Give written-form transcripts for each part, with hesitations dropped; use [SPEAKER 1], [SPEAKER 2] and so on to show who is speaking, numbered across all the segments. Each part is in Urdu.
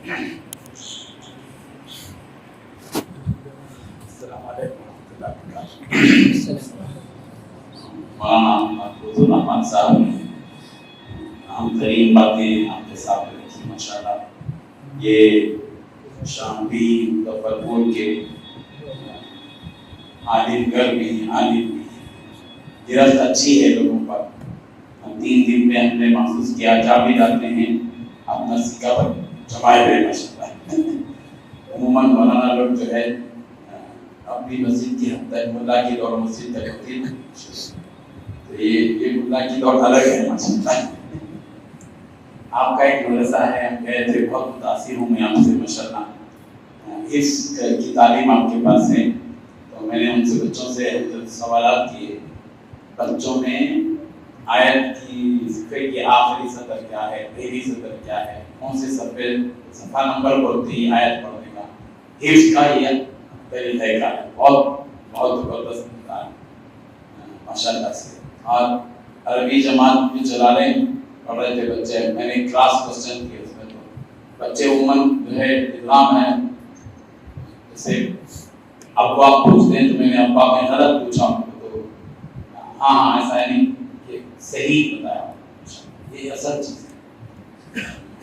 [SPEAKER 1] مولانا صاحب نے اہم ترین باتیں آپ کے سامنے رکھی ماشاءاللہ. یہ شاملی تفکر کے عالم گر بھی ہیں، عالم بھی ہیں. گرفت اچھی ہے لوگوں پر. 3 دن میں ہم نے محسوس کیا جا بھی جاتے ہیں اپنا سکہ پر جمائے ہوئے ماشاءاللہ. عموماً مولانا لوگ جو ہے اپنی مسجد کی حد تک ملا کی دور مسجد تک ہوتی ہے، تو یہ ملا کی دور الگ ہے ماشاءاللہ. آپ کا ایک مدرسہ ہے، ہم گئے تھے، بہت متاثر ہوں میں آپ سے ماشاءاللہ. اس کی تعلیم آپ کے پاس ہے، تو میں نے ان سے بچوں سے سوالات کیے. بچوں میں آیت کی ذکر کی آخری سطر کیا ہے، پہلی سطر کیا ہے، کون سے صفحہ نمبر بولتی ہے آیت پڑھنے کا، حفظ کا یہ طریقہ کا ہے. بہت زبردست ماشاءاللہ سے. اور عربی جماعت بھی چلا رہے ہیں، پڑھ رہے تھے بچے. میں نے کلاس کوسچن کیے اس میں، تو بچے عموماً جو ہے نظام ہے جیسے ابا پوچھتے ہیں، تو میں نے ابا میں غلط پوچھا ان کو، تو ہاں ایسا ہے نہیں کہ صحیح بتایا. یہ اصل چیز ہے.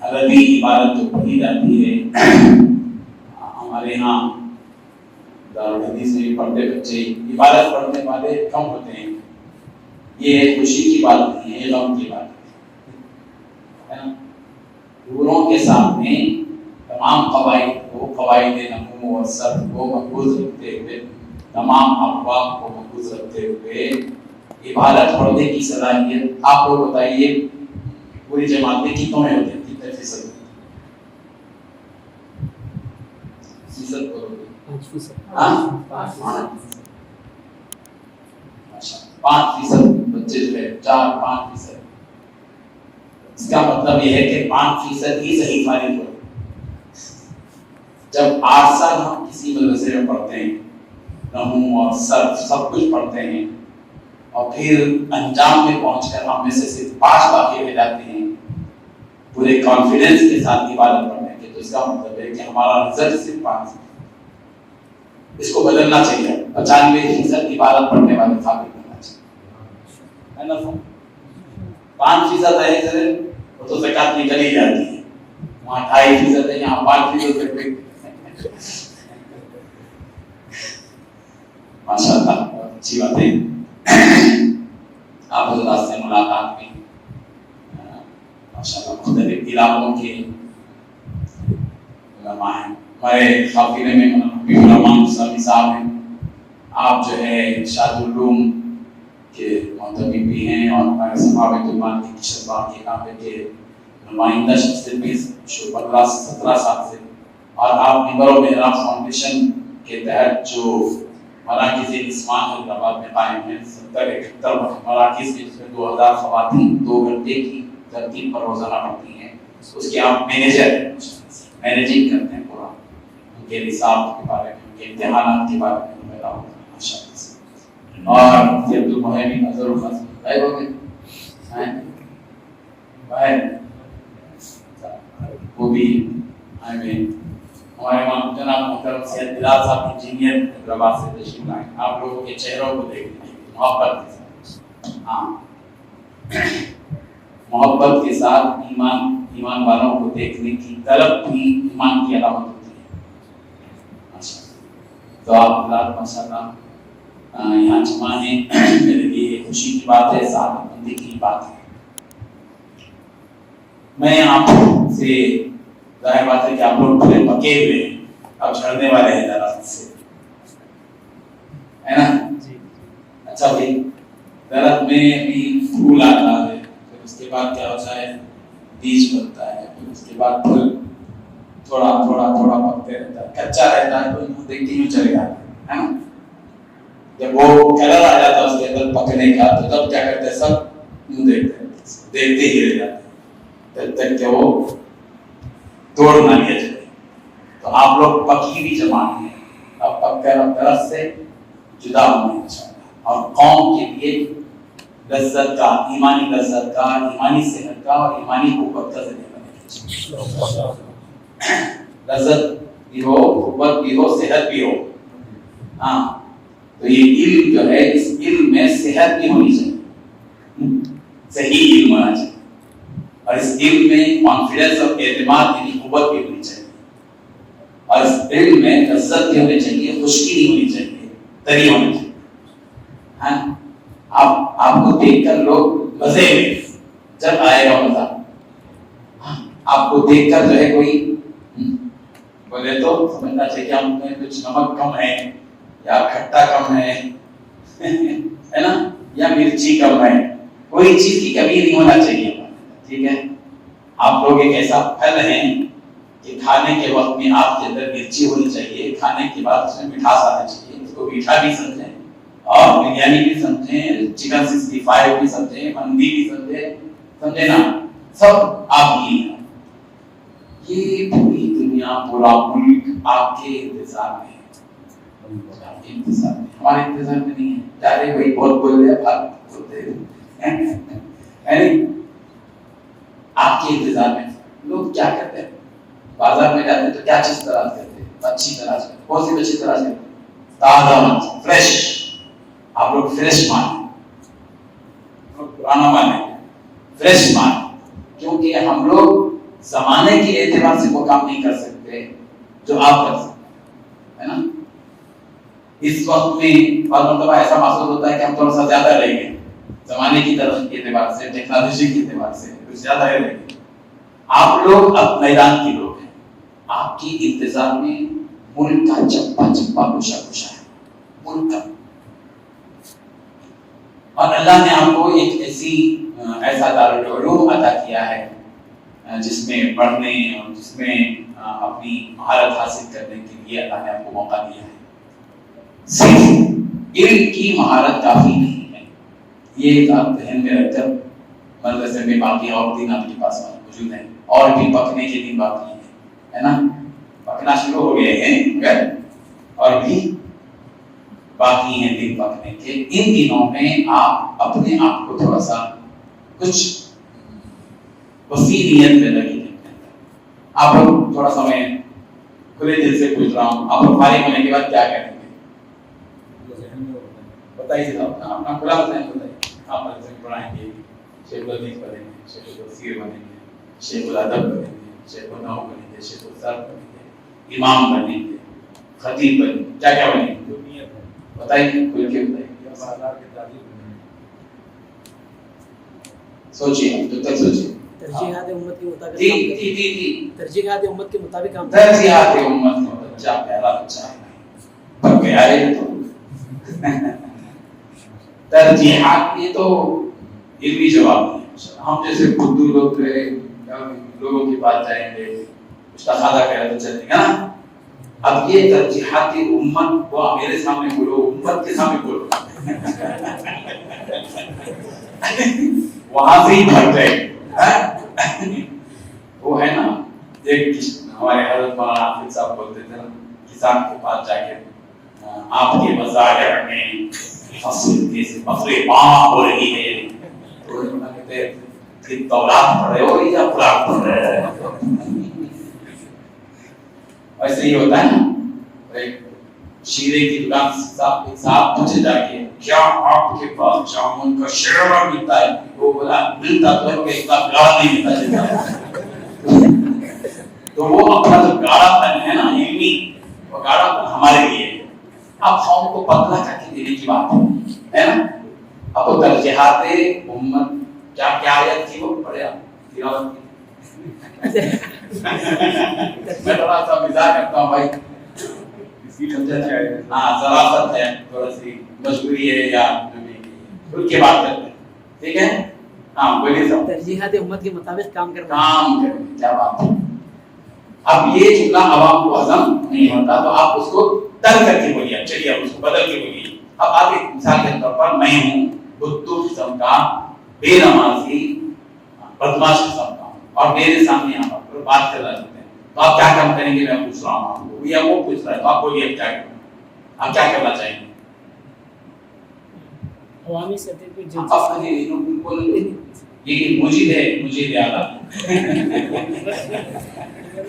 [SPEAKER 1] عربی عبارت جو پڑھی جاتی ہے ہمارے یہاں دارالحدیث میں پڑھتے بچے عبارت پڑھنے والے کم ہوتے ہیں. یہ خوشی کی بات نہیں ہے، یہ غم کی بات ہے. نوروں کے سامنے تمام قواعد کو، قواعد نحو و صرف کو محفوظ رکھتے ہوئے، تمام ابواب کو محفوظ رکھتے ہوئے عبارت پڑھنے کی صلاحیت آپ کو بتائیے پوری جماعت میں کتنوں میں ہوتے ہیں؟ کتنے فیصد؟ 5% بچے جو ہے 4-5%. اس کا مطلب یہ ہے کہ 5% ہی صحیح فارغ ہوئے. جب 8 سال ہم کسی مدرسے میں پڑھتے ہیں، نحو اور صرف سب کچھ پڑھتے ہیں، اور پھر انجام میں پہنچ کر ہم میں سے صرف 5 باقی رہ جاتے ہیں پورے کانفیڈنس کے ساتھ عبادت پڑھنے کے، تو اس کا مطلب ہے کہ ہمارا رزلٹ صرف 5 ہے. اس کو بدلنا چاہیے. 95% عبادت پڑھنے والے ثابت کرنا چاہیے. 5% ہے سر، وہ تو زکات نکل ہی جاتی ہے. وہاں 2.5% ہے، یہاں 5% ہے. ماشاءاللہ بہت اچھی بات ہے. آپ حضرات سے ملاقات میں ماشاءاللہ مختلف علاقوں کے علماء ہیں. ہمارے قافلے میں حبیب الرحمان صاحب ہیں. آپ جو ہے ارشاد العلوم کے منتظم بھی ہیں، اور ہمارے صحابہ المان کے کشن باغ کے کعبے کے نمائندہ شخصیت بھی 15-17 سال سے. اور آپ منبر و محراب فاؤنڈیشن کے تحت جو مراکز اسمان حیدرآباد میں قائم ہیں، 70-71 مراکز میں، جس میں 2000 خواتین 2 گھنٹے کی ترتیب پر روزانہ پڑھتی ہیں. اس کے آپ مینیجر مینیجنگ کرتے ہیں پورا. ان کے نصاب کے بارے میں، ان کے امتحانات کے بارے میں میرا ماشاءاللہ سے. اور مفتی عبد المحیمین اظہر الخاص غائب ہو گئے باہر، وہ بھی آئے ہوئے. ہمارے جناب محترم سید بلال صاحب انجینئر حیدرآباد سے تشریف لائے. آپ لوگوں کے چہروں کو دیکھ لیجیے محبت کے ساتھ. ہاں، محبت کے ساتھ ایمان والوں کو دیکھنے کی طلب بھی ایمان کی علامت ہوتی ہے. تو آپ ماشاءاللہ یہاں جمع ہیں، میرے لیے خوشی کی بات ہے، سعادت مندی کی بات ہے. میں آپ سے ظاہر بات ہے کہ آپ لوگ پورے پکے ہوئے ہیں، اب جھڑنے والے ہیں درخت سے، ہے نا؟ اچھا بھائی، درخت میں بھی پھول آتا ہے، پھر اس کے بعد کیا ہوتا ہے؟ بیج بنتا ہے، پھر اس کے بعد پھل تھوڑا پکتے رہتا ہے. کچا رہتا ہے تو دیکھتے ہی چلے جاتا ہے نا. جب وہ کلر آ جاتا ہے اس کے اندر پکنے کا، تو تب کیا کرتے ہیں؟ سب یوں دیکھتے ہی رہ جاتے ہیں جب تک کہ وہ توڑ نہ لیا جائے. تو آپ لوگ پکی بھی جمع ہیں، اب پک کر درخت سے جدا ہونے چاہیے، اور قوم کے لیے لذت کا، ایمانی لذت کا، ایمانی صحت کا اور ایمانی قوت کا ذریعہ بنے. لذت بھی ہو، قوت بھی ہو، صحت بھی ہو. ہاں تو یہ علم جو ہے، اس علم میں صحت بھی ہونی چاہیے، صحیح علم ہونا چاہیے، اور اس علم میں کانفیڈنس اور اعتماد کی قوت بھی ہونی چاہیے، اور اس علم میں لذت بھی ہونی چاہیے، خشکی نہیں ہونی چاہیے، تری ہونی چاہیے. ہاں آپ کو دیکھ کر لوگ مزے میں، جب آئے گا مزہ، آپ کو دیکھ کر جو ہے کوئی بولے تو سمجھنا چاہیے کہ ہم میں کچھ نمک کم ہے، یا کھٹا کم ہے نا، یا مرچی کم ہے، کوئی چیز کی کمی نہیں ہونا چاہیے. ٹھیک ہے، آپ لوگ ایک ایسا پھل ہیں کہ کھانے کے وقت میں آپ کے اندر مرچی ہونی چاہیے، کھانے کے بعد اس میں مٹھاس آنا چاہیے. اس کو میٹھا بھی سمجھیں، اور بریانی بھی سمجھیں، چکن 65 بھی سمجھیں، مندی بھی سمجھیں نا، سب آپ ہی ہیں. یہ پوری دنیا، پورا ملک آپ کے انتظار میں ہے، آپ کے انتظار میں، ہمارے انتظار میں نہیں ہے. چاہے کوئی بہت بول رہے بولتے ہیں، آپ کے انتظار میں. لوگ کیا کرتے ہیں، بازار میں جاتے ہیں تو کیا چیز تلاش کرتے ہیں؟ مچھی تلاش کرتے ہیں. کون سی مچھی تلاش کرتے ہیں؟ تازہ مچھی، فریش. آپ لوگ فریش مانیں، پرانا مانیں، فریش مانیں، کیونکہ ہم لوگ زمانے کے اعتبار سے وہ کام نہیں کر سکتے جو آپ کر سکتے ہے نا. اس وقت میں بعض مرتبہ ایسا محسوس ہوتا ہے کہ ہم تھوڑا سا زیادہ رہ گئے، زمانے کی طرف کے اعتبار سے، ٹیکنالوجی کے اعتبار سے کچھ زیادہ رہ گئے. آپ لوگ اب میدان کے لوگ ہیں، آپ کی انتظار میں ملک کا چپا چپا گوشہ گوشہ ہے، ملک کا. اور اللہ نے آپ کو ایک ایسا دارالعلوم عطا کیا ہے جس میں پڑھنے اور جس میں اپنی مہارت حاصل کرنے کے لیے اللہ نے آپ کو موقع دیا ہے. صرف علم کی مہارت کافی نہیں ہے، یہ آپ ذہن میں رکھ کر مدرسے میں باقی اور دن آپ کے پاس موجود ہیں، اور بھی پکنے کے دن باقی ہیں، ہے نا. پکنا شروع ہو گئے ہیں مگر اور بھی باقی ہیں دن پکنے کے. ان دنوں میں آپ اپنے آپ کو تھوڑا سا کچھ وسیع نیت میں لگی ہیں. آپ لوگ تھوڑا سا میں کھلے دل سے پوچھ رہا ہوں، آپ لوگ فارغ ہونے کے بعد کیا کریں گے؟ بتائیے اپنا کھلا بتائیں. آپ مدرسے میں پڑھائیں گے، شیخ الحدیث بنیں گے، شیخ التفسیر بنیں گے، شیخ الادب بنیں گے، شیخ النحو بنیں گے، شیخ الصرف بنیں گے، امام بنیں گے، خطیب بنیں گے، کیا کیا بنیں گے بتائیے، کھل کے بتائیے. سوچیے، جب تک سوچیے.
[SPEAKER 2] ترجیحات امت کے مطابق
[SPEAKER 1] جی
[SPEAKER 2] ترجیحات امت کے مطابق کام
[SPEAKER 1] ترجیحات امت کا بچہ پہلا بچہ ہے پر گیا ہے. تو ترجیحات یہ تو علمی جواب نہیں ہے. ہم جیسے بدھو لوگ لوگوں کے پاس جائیں گے، اس کا خاصا کہہ تو چلے گا نا. اب یہ ترجیحات امت وہ میرے سامنے بولو، امت کے سامنے بولو، وہاں سے ہی بھر جائے. وہ ہے نا ایک ہمارے حضرت مولانا حافظ صاحب بولتے تھے نا، کسان کے پاس جا کے آپ کے مزارع میں فصلیں ماں ہو رہی ہے، تو کہتے ہیں کہ تورات پڑھ رہے ہو یا قرآن پڑھ رہے ہو. ایسے ہی ہوتا ہے نا. ایک شیرے کی دکان صاحب پوچھے جا کے کیا آپ کے پاس جامن کا شیرہ ملتا ہے؟ وہ بولا ملتا تو ہے کہ اتنا گاڑا نہیں ملتا. تو وہ اپنا جو گاڑا پن ہے نا علمی، وہ گاڑا پن ہمارے لیے ہے. اب قوم کو پتلا کر کے دینے کی بات ہے نا. اب وہ ترجیحات امت کیا کیا آیت تھی وہ پڑھے آپ تلاوت کی. میں تھوڑا سا مزاح کرتا ہوں بھائی، ہاں ذرافت ہے، تھوڑا سی مجبوری ہے یا کھل کے بات کرتے ہیں. ٹھیک ہے، ہاں بولیے سب.
[SPEAKER 2] ترجیحات امت کے مطابق کام کرنا،
[SPEAKER 1] کیا بات ہے. اب یہ جملہ عوام کو ہضم نہیں ہوتا تو آپ اس کو تل کر کے بولیے، چلیے آپ اس کو بدل کے بولیے. اب آپ ایک مثال کے طور پر میں ہوں بدھو قسم کا، بے نمازی، بدماش قسم کا، اور میرے سامنے آپ بات کر رہے ہیں، تو آپ کیا کام کریں گے؟ میں پوچھ رہا ہوں آپ کو یا وہ پوچھ رہا ہے، تو آپ بولیے کیا کریں، آپ کیا کرنا چاہیں گے؟
[SPEAKER 2] عوامی سطح پہ
[SPEAKER 1] آپ بالکل یہ مجھے دے آدھا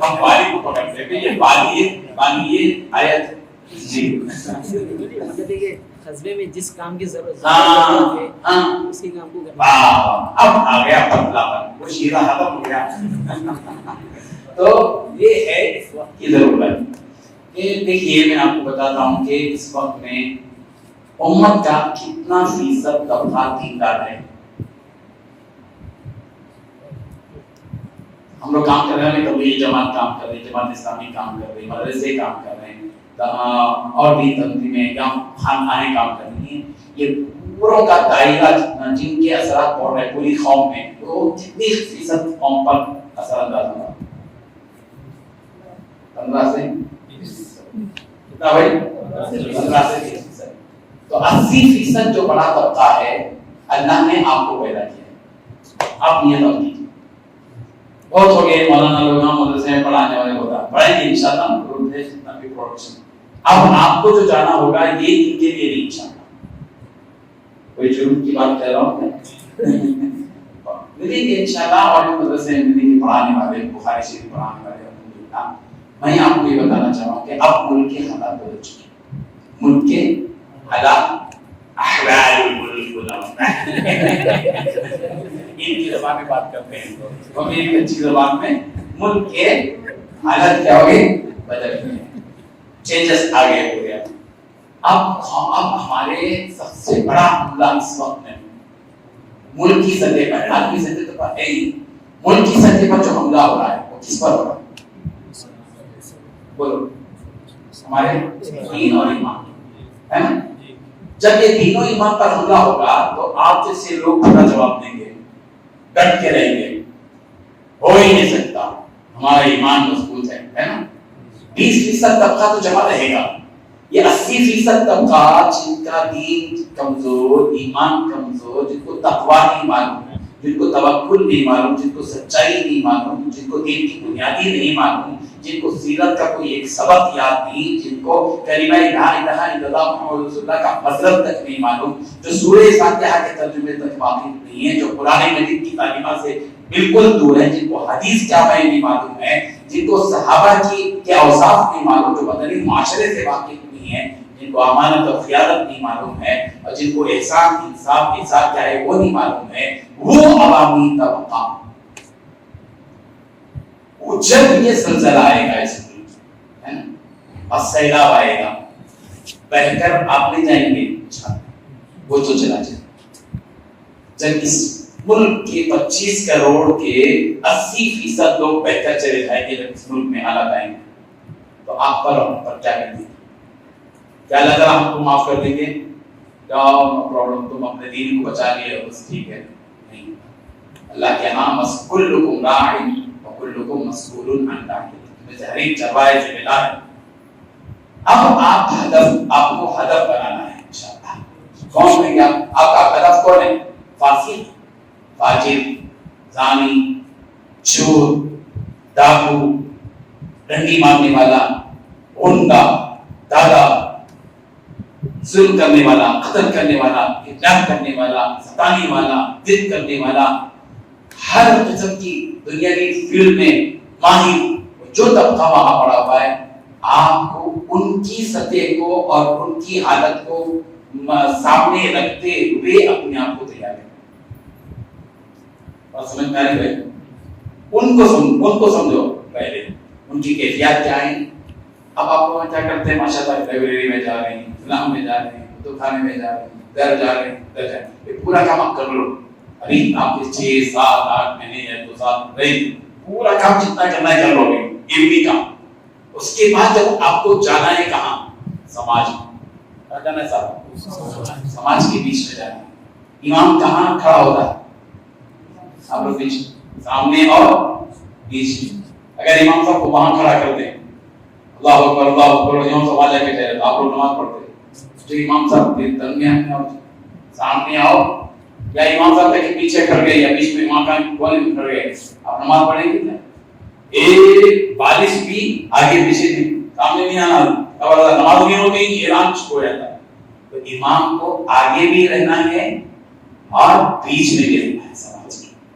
[SPEAKER 1] ہم پانی کو پکڑتے ہیں یہ پانی یہ آیت جی
[SPEAKER 2] دیکھیے قصبے میں جس کام کی ضرورت
[SPEAKER 1] ہے
[SPEAKER 2] اسی کام کو کرنا.
[SPEAKER 1] اب آ گیا پتلا وہ شیرہ ختم ہو گیا. تو یہ ہے اس وقت کی ضرورت کہ دیکھیے میں آپ کو بتاتا ہوں کہ اس وقت میں امت کا کتنا فیصد طبقہ دیندار ہے. ہم لوگ کام کر رہے ہیں تبلیغ جماعت کام کر رہے ہیں, جماعت اسلامی کام کر رہے ہیں, مدرسے کام کر رہے ہیں, اور بھی تنظیمیں خانقاہیں کام کر رہی ہیں. یہ پوروں کا دائرہ جن کے اثرات پڑ رہے ہیں پوری قوم میں, تو کتنی فیصد قوم پر اثر انداز ہوا؟ 15 سے کتنا بھائی 15 سے 20%. تو 80% جو بڑا طبقہ ہے اللہ نے آپ کو پیدا کیا ہے. آپ نیت اپنی بہت ہو گئے مولانا لوگ مدرسے میں پڑھانے والے ہوتا ہے, پڑھیں گے انشاءاللہ جتنا بھی پروڈکشن. اب آپ کو جو جانا ہوگا یہ ان کے لیے نہیں انشاءاللہ. کوئی جرم کی بات کہہ رہا ہوں ملیں گے انشاءاللہ, اور مدرسے میں ملیں گے پڑھانے والے, بخاری شریف پڑھانے والے. الحمدللہ میں آپ کو یہ بتانا چاہ رہا ہوں کہ اب ملک کے حالات بدل چکے ہیں. ملک کے حالات احوال الملک ان کی زبان میں بات کرتے ہیں تو میری اچھی زبان میں ملک کے حالات کیا ہو گئے, بدل گئے, چینجز آ گئے ہو گیا. اب ہمارے سب سے بڑا حملہ اس وقت میں ملک کی سطح پر, عالمی سطح پر ہے ہی, ملک کی سطح پر جو حملہ ہو رہا ہے وہ کس پر ہو رہا ہے؟ بولو. ہمارے دین اور ایمان ہے نا. جب یہ دین و ایمان پر حملہ ہوگا تو آپ جیسے لوگ پورا جواب دیں گے, ڈٹ کے رہیں گے, ہو ہی نہیں سکتا, ہمارا ایمان مضبوط ہے نا. 20% طبقہ تو جمع رہے گا. یہ 80% طبقہ جن کا دین کمزور, ایمان کمزور, جن کو تقویٰ نہیں معلوم, جن کو توکل نہیں معلوم, جن کو سچائی نہیں معلوم, جن کو دین کی بنیادی نہیں معلوم, جن کو سیرت کا کوئی ایک سبق یاد نہیں, جن کو کلمہ لا الہ الا اللہ محمد رسول اللہ کا مطلب تک نہیں معلوم, جو سورہ فاتحہ کے ترجمے تک واقف نہیں ہے, جو قرآن مجید کی تعلیمات سے بالکل دور ہے, جن کو حدیث کیا ہے نہیں معلوم ہے, جن کو صحابہ کی کے اوصاف نہیں معلوم, جو مدنی معاشرے سے واقف نہیں ہے, جن کو امانت اور قیادت نہیں معلوم ہے, اور جن کو احسان انصاف انصاف کیا ہے وہ نہیں معلوم ہے, وہ عوامی طبقہ. جب یہ زلزلہ آئے گا اس ملک ہے نا, اور سیلاب آئے گا, بہہ کر آپ لے جائیں گے وہ تو چلا جائے. جب اس ملک کے 25 کروڑ کے 80% لوگ بہہ کر چلے جائیں گے, جب اس ملک میں حالات آئیں گے تو آپ پر کیا کریں گے؟ کیا اللہ تعالیٰ ہم کو معاف کر دیں گے؟ کیا پرابلم, تم اپنے دین کو بچا لیے بس ٹھیک ہے؟ نہیں. اللہ کے ہاں کلکم راع وکلکم مسئول عن رعیتہ, ہر ایک چرواہے ذمہ دار ہے. اب آپ کو ہدف بنانا ہے انشاءاللہ. کون ہے کیا آپ کا ہدف کون ہے؟ فاسق, فاجر, زانی, چور, ڈاکو, ڈنڈی مارنے والا, غنڈا, دادا, ظلم کرنے والا, قتل کرنے والا, اطلاق کرنے والا, ستانے والا, ضد کرنے والا, ہر قسم کی دنیاوی فیلڈ میں ماہر جو طبقہ وہاں پڑا ہوا ہے, آپ کو ان کی سطح کو اور ان کی حالت کو سامنے رکھتے ہوئے اپنے آپ کو تیار کریں. اور سمجھ میں آ رہی ہے؟ ان کو سمجھو پہلے, ان کی کیفیات کیا ہیں. اب آپ کو کیا کرتے ہیں, ماشاءاللہ لائبریری میں جا رہے ہیں, اسلام میں جا رہے ہیں, کتب خانے میں جا رہے ہیں, در جا رہے ہیں, یہ پورا کام آپ کر لو. ابھی آپ کے 6 7 8 مہینے یا 2 سال رہے, پورا کام جتنا کرنا ہے کر لو گے, یہ بھی کام. اس کے بعد جب آپ کو جانا ہے کہاں, سماج میں جانا ہے, صاحب سماج کے بیچ میں جانا ہے. امام کہاں کھڑا ہوتا ہے؟ آپ لوگ بیچ, سامنے اور بیچ میں. اگر امام صاحب کو وہاں کھڑا کر دیں, اللہ اکبر اللہ اکبر, امام صاحب آ جا کے ٹھہرے, آپ لوگ نماز پڑھتے, جو امام صاحب کے درمیان میں آؤ, سامنے آؤ, یا امام صاحب کے پیچھے کھڑ گئے یا بیچ میں امام کا کونے میں کھڑ گئے, آپ نماز پڑھیں گے کیا؟ ایک بارش بھی آگے پیچھے نہیں, سامنے نہیں آنا, نماز نہیں ہوگی, اعلان ہو جاتا ہے. تو امام کو آگے بھی رہنا ہے اور بیچ میں بھی رہنا ہے سماج کے.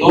[SPEAKER 1] 2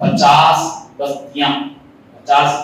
[SPEAKER 1] 50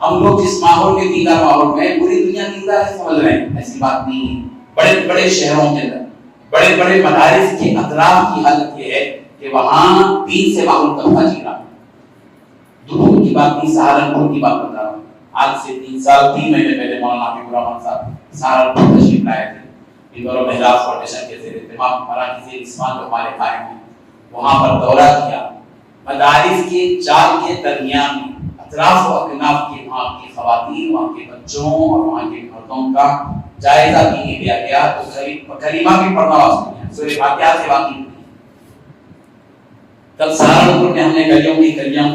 [SPEAKER 1] ہم لوگ جس ماحول میں دیندار ماحول میں پوری دنیا دیندار ہے سمجھ رہے ہیں، ایسی بات نہیں ہے. بڑے بڑے شہروں کے اندر بڑے بڑے مدارس کے اطراف کی حالت یہ ہے کہ وہاں دین سے معلوم طبقہ جی رہا. دور کی بات نہیں، سہارنپور کی بات بتا رہا ہوں. آج سے 3 مہینے پہلے مولانا حبیب الرحمان صاحب سہارنپور تشریف لائے تھے. اور محراج فاؤنڈیشن کے زیر اہتمام مراکز اسمان جو ہمارے قائم ہیں وہاں پر دورہ کیا. مدارس کے چار کے درمیان اطراف و اکناف کی وہاں کی خواتین، وہاں کے بچوں اور وہاں کے مردوں کا جائزہ بھی لیا گیا. تو کریمہ بھی پڑھنا واسطے سورہ فاتحہ سے واقف ہوئی. تب سہارنپور میں ہم نے گلیوں کی کلیاں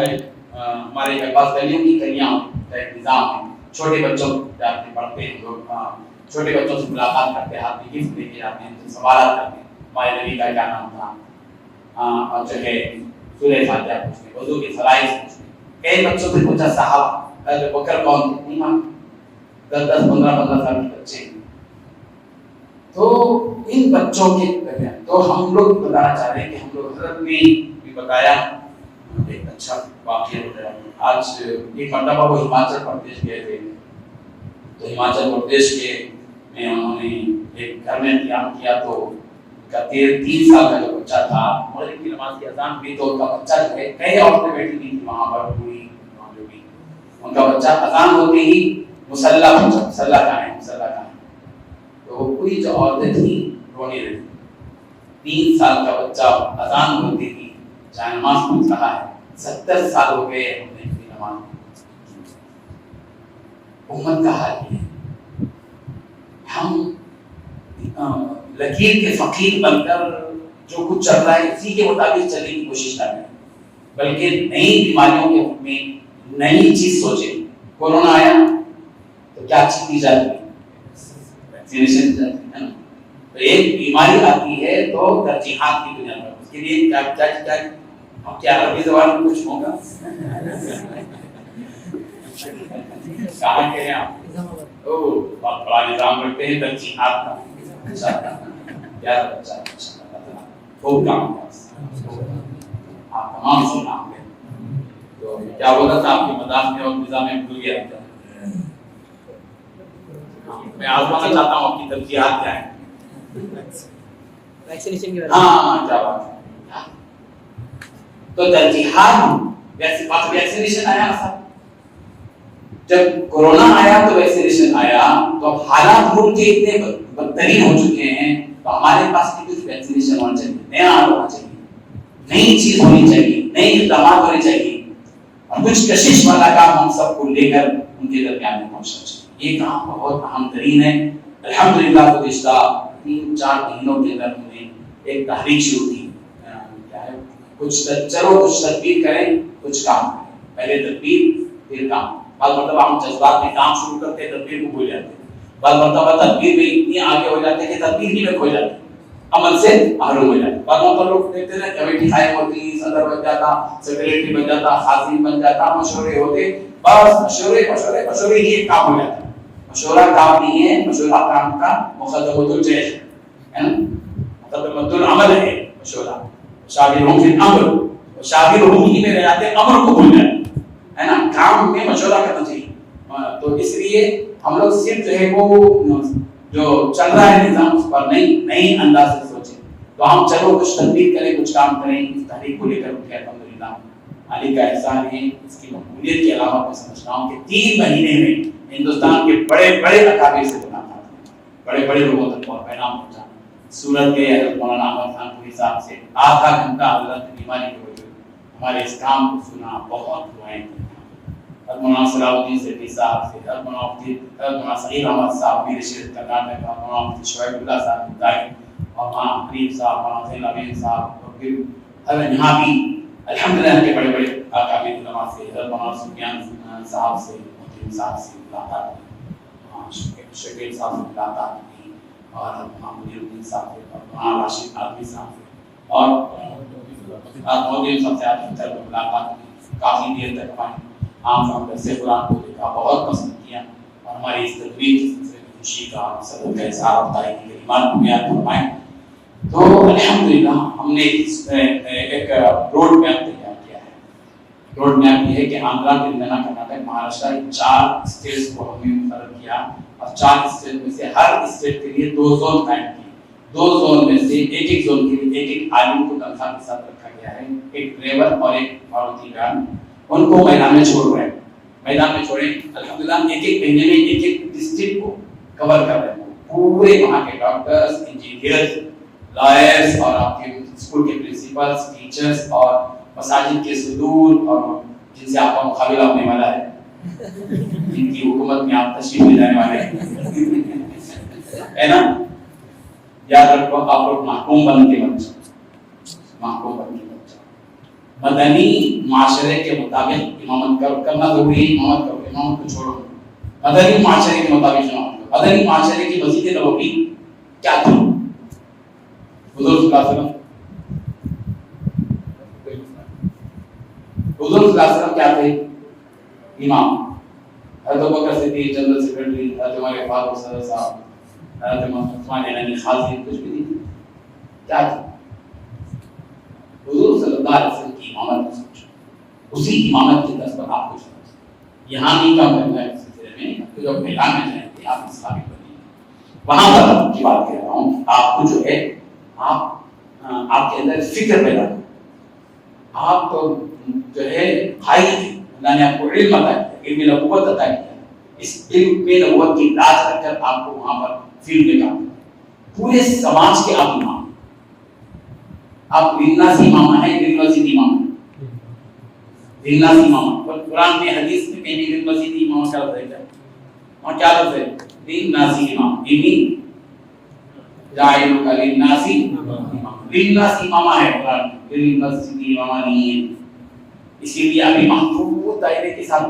[SPEAKER 1] ہمارے پاس گلیوں کی کلیاں کا ایک نظام ہے. چھوٹے بچوں جاتے پڑھتے ہیں لوگ، چھوٹے بچوں سے ملاقات کرتے ہیں، ہاتھ میں گفٹ لے کے جاتے ہیں، سوالات کرتے ہیں ہمارے نبی کا کیا نام تھا، اور جو ہے سورہ فاتحہ پوچھتے ہیں، وضو کے فرائض پوچھتے ہیں. کئی بچوں سے پوچھا صاحب حضرت بکر کون تھے؟ نہیں معلوم. 10-15 سال کے بچے. تو ان بچوں کے درمیان تو ہم لوگ بتانا چاہ رہے ہیں کہ ہم لوگ حضرت نے بھی بتایا ایک اچھا واقعہ ہوتا ہے. آج ایک مرتبہ وہ ہماچل پردیش گئے تھے. تو ہماچل پردیش کے میں انہوں نے ایک گھر میں قیام کیا. تو 3 سال کا جو بچہ تھا، مغرب کی نماز کی اذان ہوئی تو ان کا بچہ جو ہے، کئی عورتیں بیٹھی ہوئی تھیں وہاں پر، پوری جو بھی ان کا بچہ اذان ہوتے ہی مصلی کا ہے تو پوری جو عورتیں تھیں رونے لگی. 3 سال کا بچہ اذان ہوتے ہی جائے نماز پوچھ رہا ہے. 70 سال ہو گئے ہم نے نماز. امت کا حال یہ ہے، ہم لکیر کے فقیر بن کر جو کچھ چل رہا ہے اسی کے مطابق چلنے کی کوشش کر رہے ہیں، بلکہ نئی بیماریوں کے حکم میں نئی چیز سوچیں. کورونا آیا تو کیا چیز دی جاتی ہے؟ ویکسینیشن دی جاتی ہے نا. تو ایک بیماری آتی ہے تو ترجیحات کی بنیاد پر اس کے لیے کیا عربی زبان میں کچھ ہوگا؟ کہاں کے ہیں آپ؟ بہت بڑا نظام رکھتے ہیں ترجیحات کا. پیارا بچہ خوب کام آپ تمام سے نام ہے. تو کیا بولا تھا آپ کے مداح میں اور نظام میں بھول گیا تھا. میں آزمانا چاہتا ہوں آپ کی ترجیحات کیا ہیں.
[SPEAKER 2] ویکسینیشن کی
[SPEAKER 1] ہاں کیا بات ہے. تو ترجیحات ویکسینیشن آیا نا سر. جب کورونا آیا تو ویکسینیشن آیا تو اب حالات ملک کے اتنے بدترین ہو چکے ہیں تو ہمارے پاس بھی کچھ ویکسینیشن ہونا چاہیے، نیا ہونا چاہیے، نئی چیز ہونی چاہیے، نئی اقدامات ہونے چاہیے اور کچھ کشش والا کام ہم سب کو لے کر ان کے درمیان میں پہنچنا چاہیے. یہ کام بہت اہم ترین ہے. الحمدللہ گزشتہ 3-4 مہینوں کے اندر ہم نے ایک تحریک شروع کی. کیا ہے، کچھ تدبیر کریں، کچھ کام کریں. پہلے تدبیر پھر کام. بعض مرتبہ ہم جذبات میں کام شروع کرتے ہیں، تدبیر کو بھول جاتے ہیں. بعض مرتبہ تدبیر میں اتنی آگے ہو جاتے ہیں کہ تدبیر ہی میں کھو جاتے ہیں، عمل سے محروم ہو جاتے ہیں. بعض مرتبہ لوگ دیکھتے ہیں کمیٹی قائم ہوتی، صدر بن جاتا، سیکریٹری بن جاتا، خازن بن جاتا، مشورے ہوتے، بس مشورے ہی ایک کام ہو جاتا ہے. مشورہ کام نہیں ہے، مشورہ کام کا مقدمۃ الجیش ہے نا، مقدمۃ العمل ہے مشورہ. شاورہم فی الامر، شاورہم ہی میں رہ جاتے، امر کو بھول جاتے ہے نا. کام میں مشورہ کرنا چاہیے. تو اس لیے ہم لوگ صرف جو ہے وہ جو چل رہا ہے نظام اس پر نئی انداز سے سوچیں. تو ہم چلو کچھ تدبیر کریں، کچھ کام کریں. اس تحریک کو لے کر اٹھے الحمدللہ علی کا احسان ہے. اس کی مقبولیت کے علاوہ میں سمجھتا ہوں کہ 3 مہینے میں ہندوستان کے بڑے اکابر سے ملاقات، بڑے لوگوں تک پیغام پہنچا. سورت کے حضرت مولانا احمد خان پوری صاحب سے آدھا گھنٹہ حضرت بیماری کی وجہ ہمارے اس کام کو سنا، بہت دعائیں کی. مولانا صلاح الدین سیٹھی صاحب سے، مولانا سعید احمد صاحب میر شریف کرناٹک، مولانا شعیب اللہ صاحب دائی، اور مولانا حبیب صاحب، مولانا زین العابدین صاحب، اور پھر یہاں بھی الحمدللہ کے بڑے اکابر علماء سے، حضرت مولانا سفیان صاحب سے، محترم صاحب سے ملاقات کی، شکیل صاحب سے ملاقات کی، اور مولانا منیر الدین صاحب سے، اور مولانا راشد آدمی صاحب سے، اور محترم صاحب سے ملاقات کی. کافی دیر تک ہماری عام درس قرآن کو دیکھا، بہت پسند کیا، اور ہماری اس تدبیر کے سلسلے میں خوشی کا صدر کا اظہار ہوتا ہے کہ ایمان کو بیان فرمائیں. تو الحمدللہ ہم نے ایک روڈ میپ تیار کیا ہے. روڈ میپ یہ ہے کہ آندھرا، تلنگانہ، کرناٹک، مہاراشٹر، 4 اسٹیٹس کو ہم نے مقرر کیا اور 4 اسٹیٹ میں سے ہر اسٹیٹ کے لیے 2 زون قائم کیے. 2 زون میں سے ایک زون کے لیے ایک عالم کو تنخواہ کے ساتھ رکھا گیا ہے، ایک ڈرائیور اور ایک ماروتی وین. ان کو میدان میں چھوڑ رہے ہیں، میدان میں چھوڑے الحمدللہ ایک مہینے میں ایک ڈسٹرکٹ کو کور کر رہے ہیں. پورے وہاں کے ڈاکٹرز، انجینئرز، لائرز اور آپ کے اسکول کے پرنسپلز، ٹیچرز اور مساجد کے صدور اور جن سے آپ کا مقابلہ ہونے والا ہے، جن کی حکومت میں آپ تشریف لے جانے والے ہیں، ہے نا. یاد رکھو آپ لوگ محکوم بن کے بن جاؤ، محکوم بن کے بن جاؤ. مدنی معاشرے کے مطابق امامت کرنا ضروری ہے. امامت کرو، امامت کو چھوڑو. مدنی معاشرے کے مطابق امامت کرو. مدنی معاشرے کی مسجد نبوی کیا تھی؟ حضور صلی اللہ علیہ وسلم، حضور صلی اللہ علیہ وسلم کیا تھے؟ امام. حضرت ابوبکر صدیق جنرل سیکرٹری، حضرت عمر فاروق صدر صاحب، حضرت عثمان غنی خاصی، کچھ بھی نہیں. کیا تھا؟ حضور صلی اللہ علیہ وسلم کی امامت کو سمجھو. اسی امامت کی طرز پر آپ کو سمجھو. یہاں نہیں کام کرنا ہے اس سلسلے میں، جو میدان میں جائیں گے آپ اس قابل بنیں گے. وہاں پر کی بات کر رہا ہوں. آپ کو جو ہے آپ کے اندر فکر پیدا کرو. آپ جو ہے بھائی تھے، اللہ نے آپ کو علم عطا کیا، علم نبوت عطا کیا. اس علم میں نبوت کی لاج رکھ کر آپ کو وہاں پر فیلڈ میں کام کرنا. پورے سماج کے آپ امام، آپ للناس امام ہیں، للمسجد امام ہیں. للناس امام، اور قرآن میں حدیث میں کہیں بھی للمسجد امام کا لفظ ہے. وہاں کیا لفظ ہے؟ للناس امام. یعنی جاعلک للناس امام. للناس امامہ ہے قرآن میں، للمسجد امامہ نہیں ہے. اسی لیے ابھی محدود دائرے کے ساتھ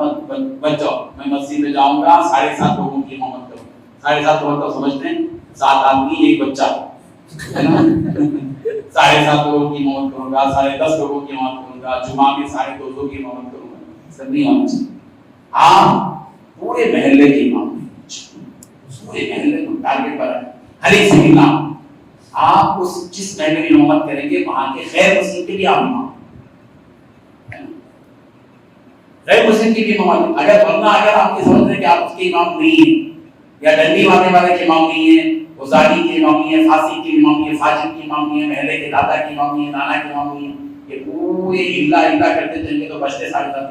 [SPEAKER 1] بچ جاؤ. میں مسجد میں جاؤں گا، 7.5 لوگوں کی امامت کروں. 7.5 لوگ سمجھتے ہیں 7 آدمی 1 بچہ، ہے نا. 7.5 لوگوں کی امامت کروں گا، 10.5 لوگوں کی امامت کروں گا، جمعہ میں 250 کی امامت کروں گا. سب نہیں ہونا چاہیے. آپ پورے محلے کے امام ہیں، پورے محلے کو ٹارگیٹ پر ہے. ہر ایک سے امام. آپ اس جس محلے میں امامت کریں گے وہاں کے غیر مسلم کے لیے آپ امام، غیر مسلم کی بھی امام. اگر آپ کے سمجھ رہے کہ آپ اس کے امام نہیں ہیں، یا ڈنڈی مارنے والے کے امام نہیں ہیں، غزالی کے امام نہیں ہے، فاسق کے امام نہیں ہے، فاجر کے امام نہیں ہے، محلے کے دادا کے امام نہیں ہے، نانا کے امام نہیں ہے، یہ پورے الا کرتے جائیں گے تو بچتے سارے تھے.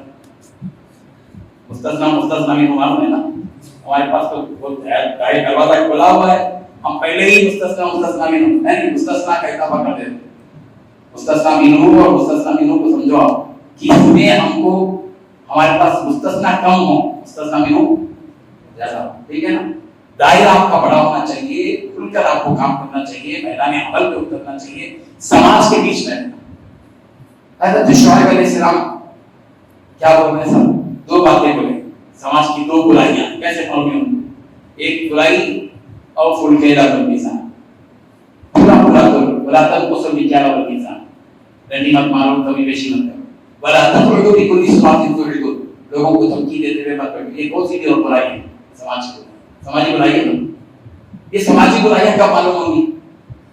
[SPEAKER 1] مستثنا بھی معلوم ہے نا. ہمارے پاس تو دروازہ کھلا ہوا ہے، ہم پہلے ہی مستثنا بھی نہیں، مستثنا کا اضافہ کر دیتے. مستثنا مینو اور مستثنا مینو کو سمجھو کہ اس میں ہم کو ہمارے پاس مستثنا کم ہو، مستثنا مینو زیادہ. ٹھیک ہے نا. دائرہ آپ کا بڑا ہونا چاہیے، کھل کر آپ کو کام کرنا چاہیے، میدان عمل پہ اترنا چاہیے، سماج کے بیچ میں. حضرت شعیب علیہ السلام کیا بول رہے ہیں؟ 2 باتیں بولے. سماج کی 2 برائیاں کیسے پڑھنی ہوں. ایک برائی اور فل کیلا بالمیزان، پورا بلا تب کو سب کیا بالمیزان. رنڈی مت مارو، کبھی بیشی مت کرو. بلا تب لوگوں کی کوئی سماج کی توڑ دو، لوگوں کو دھمکی دیتے ہوئے مت کرو. یہ کون سی اور برائی ہے؟ سماج کی سماجی برائی ہے. یہ سماجی برائیاں کب معلوم ہوں گی؟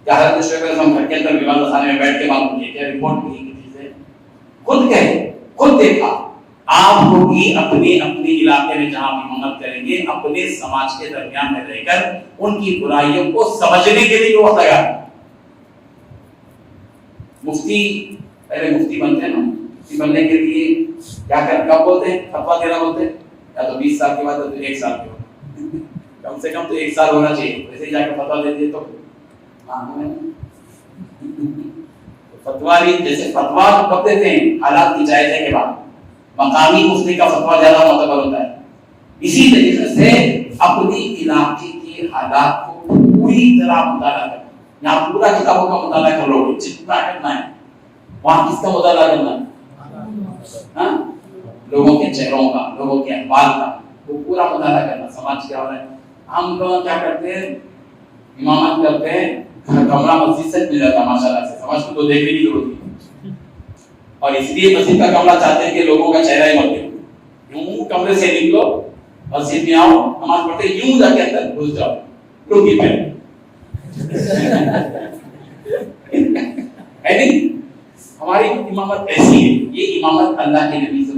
[SPEAKER 1] کیا حضرت شعیب علیہ السلام گھر کے اندر بیمار خانے میں بیٹھ کے معلوم کیا؟ کیا رپورٹ کی کسی سے؟ خود کہے، خود دیکھا. آپ کو بھی اپنے علاقے میں جہاں امامت کریں گے، اپنے سماج کے درمیان میں رہ کر ان کی برائیوں کو سمجھنے کے لیے وقت لگا. مفتی پہلے مفتی بنتے ہیں نا، مفتی بننے کے لیے کیا کب بولتے ہیں؟ فتویٰ دینا بولتے ہیں. یا تو 20 سال کے بعد یا تو 1 سال کے بعد، کم سے کم تو 1 سال ہونا چاہیے. ویسے ہی جا کے فتویٰ دے دیے تو فتویٰ بھی جیسے فتویٰ کب دیتے ہیں؟ حالات کی جائزے کے بعد. مقامی مفتی کا فتویٰ زیادہ معتبر ہوتا ہے. اسی طریقے سے اپنی علاقے کے حالات کو پوری طرح مطالعہ کرنا. یہاں پورا کتابوں کا مطالعہ کر لو گے جتنا کرنا ہے. وہاں کس کا مطالعہ کرنا ہے؟ لوگوں کے چہروں کا، لوگوں کے احوال کا، وہ پورا مطالعہ کرنا. سماج کیا ہو رہا ہے. ہم لوگ کیا کرتے ہیں؟ امامت کرتے ہیں، کمرہ مسجد سے مل جاتا ہے ماشاءاللہ سے. سماج کو تو دیکھنے کی ضرورت نہیں، اور اس لیے مسجد کا کمرہ چاہتے ہیں کہ لوگوں کا چہرہ ہی مت دیکھو. یوں کمرے سے نکلو، مسجد میں آؤ، نماز پڑھتے یوں جا کے اندر گھس جاؤ، لوگی پہ ہے نہیں. ہماری امامت ایسی ہے. یہ امامت اللہ کے نبی صلی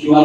[SPEAKER 1] QR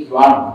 [SPEAKER 1] QR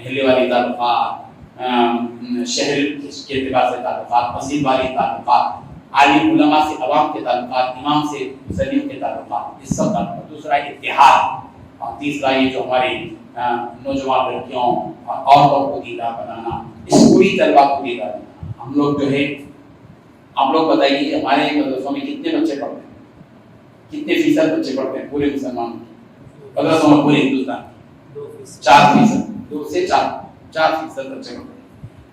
[SPEAKER 1] اہلیہ والی تعلقات، شہر کے اعتبار سے تعلقات، مسجد والی تعلقات، عالم علماء سے عوام کے تعلقات، امام سے مصلیوں کے تعلقات، اس سب تعلقات. دوسرا اتحاد، اور تیسرا یہ جو ہماری نوجوان لڑکیوں اور عورتوں کو دیندار بنانا، اسکولی طلبا کو دیندار بنانا. ہم لوگ جو ہے، آپ لوگ بتائیے ہمارے مدرسوں میں کتنے بچے پڑھتے ہیں؟ کتنے فیصد بچے پڑھتے ہیں پورے مسلمان مدرسوں میں پورے ہندوستان؟ 4%. 2 سے 4% بچے پڑھتے ہیں.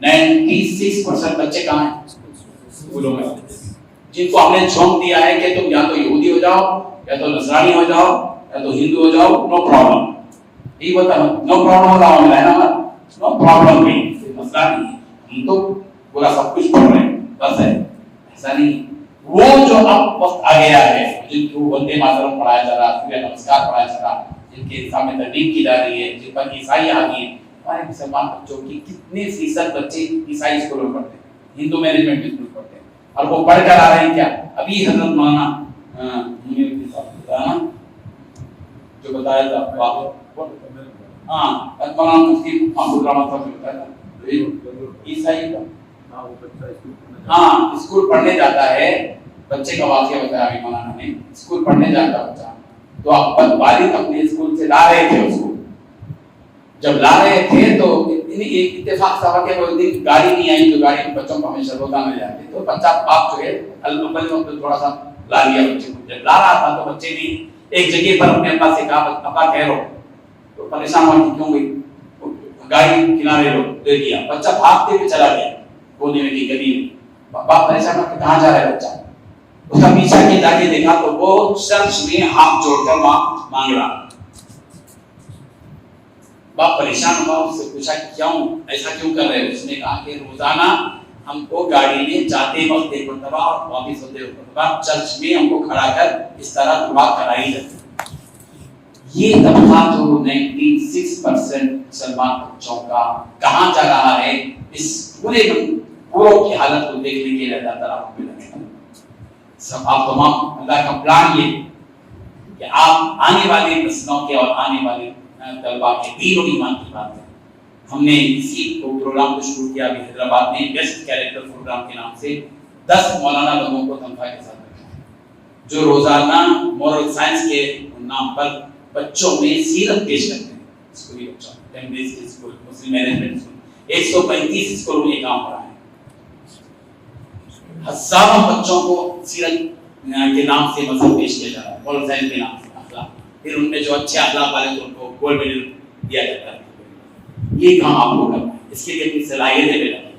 [SPEAKER 1] 96% بچے کہاں ہیں؟ اسکولوں میں. جن کو ہم نے جھونک دیا ہے کہ تم یا تو یہودی ہو جاؤ، یا تو نصرانی ہو جاؤ، یا تو ہندو ہو جاؤ، نو پرابلم. یہی بتا نو پرابلم ہوتا ہوں ہے نا، نو پرابلم نہیں، مسئلہ نہیں. ہم تو پورا سب کچھ پڑھ رہے ہیں، بس ہے ایسا نہیں. وہ جو اب وقت آ گیا ہے، جن کو وندے ماترم پڑھایا جا رہا، سوریہ نمسکار پڑھایا جا رہا، جن کے سامنے ترغیب کی جا رہی ہے، جن پر عیسائی آ گئی ہیں. ہمارے مسلمان بچوں کی کتنے فیصد بچے عیسائی اسکولوں میں پڑھتے ہیں، ہندو مینجمنٹ اسکول پڑھتے ہیں، اور وہ پڑھ کر آ رہے ہیں کیا؟ ابھی حضرت مولانا جو بتایا تھا مولانا مفتی محمود الرحمن صاحب نے بتایا تھا عیسائی کا، ہاں اسکول پڑھنے جاتا ہے. بچے کا واقعہ بتایا ابھی مولانا نے. اسکول پڑھنے جاتا بچہ تو والد اپنے اسکول سے لا رہے تھے اس کو. جب لا رہے تھے تو اتفاق تھا کہ وہ دن گاڑی نہیں آئی، تو گاڑی میں بچوں کو ہمیشہ روزہ مل جاتے. تو بچہ باپ جو ہے البل تھوڑا سا لا لیا بچے کو. جب لا رہا تھا تو بچے نے ایک جگہ پر اپنے ابا سے کہا ابا ٹھہرو. تو پریشان ہوا کہ کیوں گئی، گاڑی کنارے دے دیا. بچہ بھاگتے ہوئے چلا گیا کونے میں کی گلی میں. باپ پریشان ہوا کہ کہاں جا رہا ہے بچہ. اس کا پیچھا کے جا کے دیکھا تو وہ چرچ میں ہاتھ جوڑ کر مانگ رہا. باپ پریشان ہوا، اس سے پوچھا کہ کیوں ایسا کیوں کر رہے ہو. اس نے کہا کہ روزانہ ہم کو گاڑی میں جاتے وقت ایک مرتبہ اور واپس ہوتے مرتبہ چرچ میں ہم کو کھڑا کر اس طرح دعا کرائی جاتی. یہ طبقہ جو 96% مسلمان بچوں کا کہاں جا رہا ہے، اس پورے پوروں کی حالت کو دیکھنے کے لیے اللہ تعالیٰ کو ملے. سب آپ تمام اللہ کا پلان یہ کہ آپ آنے والی نسلوں کے اور آنے والی طلبا کے دین و ایمان کی بات ہے. ہم نے اسی پروگرام کو شروع کیا ابھی حیدرآباد میں بیسٹ کیریکٹر پروگرام کے نام سے. 10 مولانا لوگوں کو تنخواہ کے ساتھ رکھا ہے جو روزانہ مورل سائنس کے نام پر بچوں میں سیرت پیش کرتے ہیں. اسکولی بچوں کیمبرج کے اسکول، مسلم مینجمنٹ اسکول، 135 اسکولوں میں یہ کام ہو رہا ہے. ہزاروں بچوں کو سیرت کے نام سے مذہب پیش کیا جا رہا ہے، مورل سائنس کے نام سے اخلاق. پھر ان میں جو اچھے اخلاق والے تو ان کو گولڈ میڈل دیا جاتا ہے. یہ کام آپ کو کرنا ہے. اس کے لیے اپنی صلاحیتیں پیدا کریں.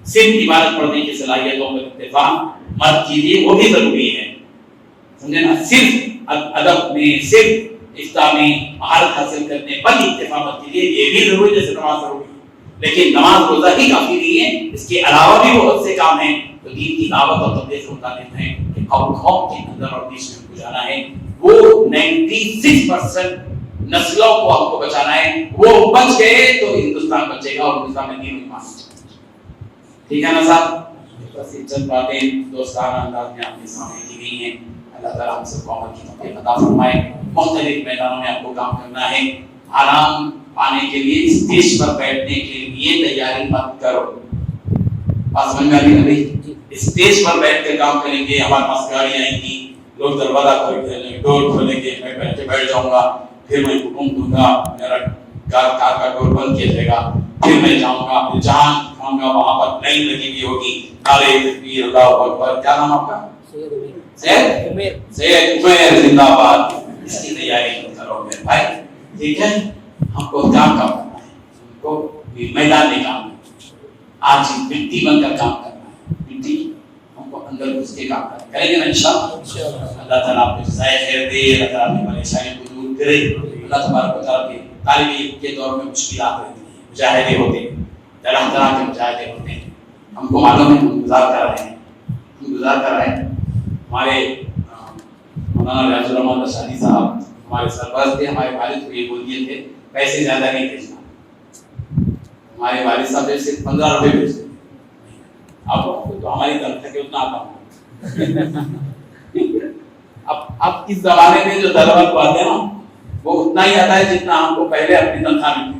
[SPEAKER 1] صرف عبادت پڑھنے کی صلاحیتوں کا انتظام مت کیجیے، وہ بھی ضروری ہے، سمجھے نا. صرف ادب میں، صرف افطار میں مہارت حاصل کرنے پر اکتفا مت کیجیے. یہ بھی ضروری ہے جیسے نماز ضروری ہے، لیکن نماز روزہ ہی کافی نہیں ہے. اس کے علاوہ بھی بہت سے کام ہیں. تو دین کی دعوت اور تبلیغ ہوتا دیتے ہیں کہ قوم کے اندر اور دیش میں گزارنا ہے. وہ 96% نسلوں کو ہم کو بچانا ہے. وہ بچ گئے تو ہندوستان بچے گا اور ہندوستان میں دین و ایمان بچے گا. ٹھیک ہے نا صاحب؟ بس چند باتیں دوستانہ انداز میں آپ کے سامنے کی گئی ہیں. اللہ تعالیٰ ہم سب کو عمل کی توفیق عطا فرمائے. مختلف میدانوں میں آپ کو کام کرنا ہے. آرام پانے کے لیے اسٹیج پر بیٹھنے کے لیے تیاری مت کرو. بات سمجھ میں آ رہی ہے بھائی؟ اسٹیج پر بیٹھ کے کام کریں گے. ہمارے پاس گاڑی آئیں گی، لوگ دروازہ ڈور کھولیں گے، میں بیٹھ جاؤں گا، پھر میں حکم دوں گا، میرا کار کا ڈور بند کیا جائے گا، پھر میں جاؤں گا، پھر جہاں کھاؤں گا وہاں پر لائن لگی ہوئی ہوگی، نعرے تکبیر اللہ اکبر. کیا نام آپ کا؟ سید عمیر زندہ باد. اس کی تیاری کرو میرے بھائی. ٹھیک ہے، ہم کو کیا کام کرنا ہے، ہم کو میدان میں کام ہے. آج مٹی بن کر کام کرنا ہے. مٹی ہم کو اندر گھس کے کام کریں گے نا انشاءاللہ. اللہ تعالیٰ آپ کو جزائے خیر دے. اللہ تعالیٰ اپنی پریشانیوں کو دور کرے. اللہ تبارک و تعالیٰ کے طالب علم کے دور میں مشکلات رہتی ہیں، مجاہدے ہوتے ہیں، طرح طرح کے مجاہدے ہوتے ہیں. ہم کو معلوم ہے ہم گزار کر رہے ہیں، ہمارے مولانا ریاض الرحمان رشادی صاحب ہمارے سربراہ تھے. ہمارے والد کو یہ بول دیے تھے پیسے زیادہ نہیں بھیجنا. ہمارے والد صاحب نے صرف 15 روپے بھیجتے. اب تو ہماری تنخواہ کے اتنا آتا ہوں. اب اس زمانے میں جو طلبہ کو آتے ہیں نا وہ اتنا ہی آتا ہے جتنا ہم کو پہلے اپنی تنخواہ میں تھی.